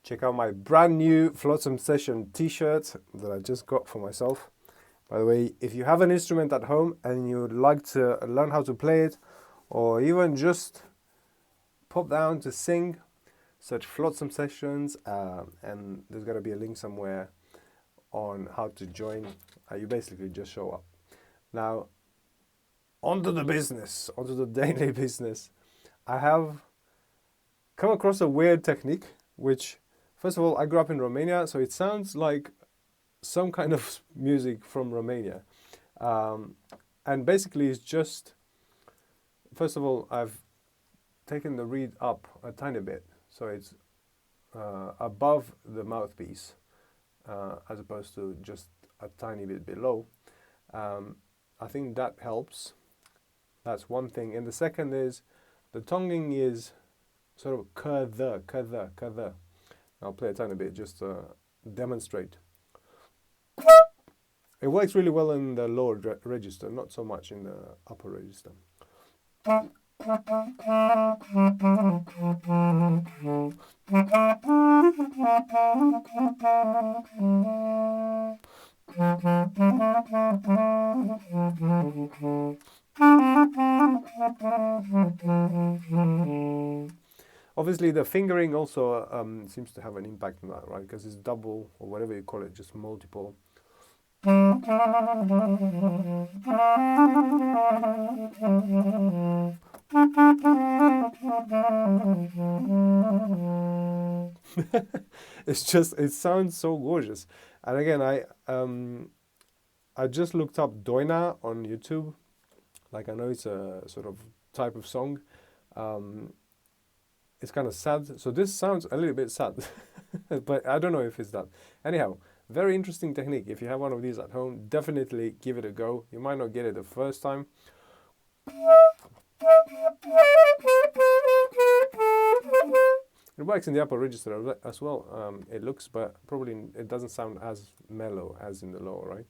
check out my brand new Flotsam Session t-shirt that I just got for myself. By the way, if you have an instrument at home and you would like to learn how to play it, or even just pop down to sing, search Flotsam Sessions, and there's got to be a link somewhere on how to join. You basically just show up. Now, onto the business, onto the daily business. I have come across a weird technique, which, first of all, I grew up in Romania, so it sounds like some kind of music from Romania. And basically it's just, first of all, I've taken the reed up a tiny bit, so it's above the mouthpiece, as opposed to just a tiny bit below. I think that helps. That's one thing. And the second is, the tonguing is sort of ka-the. I'll play a tiny bit just to demonstrate. It works really well in the lower register, not so much in the upper register. Obviously, the fingering also seems to have an impact on that, right? Because it's double, or whatever you call it, just multiple. It sounds so gorgeous. And again, I just looked up Doina on YouTube. Like, I know it's a sort of type of song. It's kind of sad. So this sounds a little bit sad, but I don't know if it's that. Anyhow, very interesting technique. If you have one of these at home, definitely give it a go. You might not get it the first time. It works in the upper register as well, it looks, but probably it doesn't sound as mellow as in the lower, right?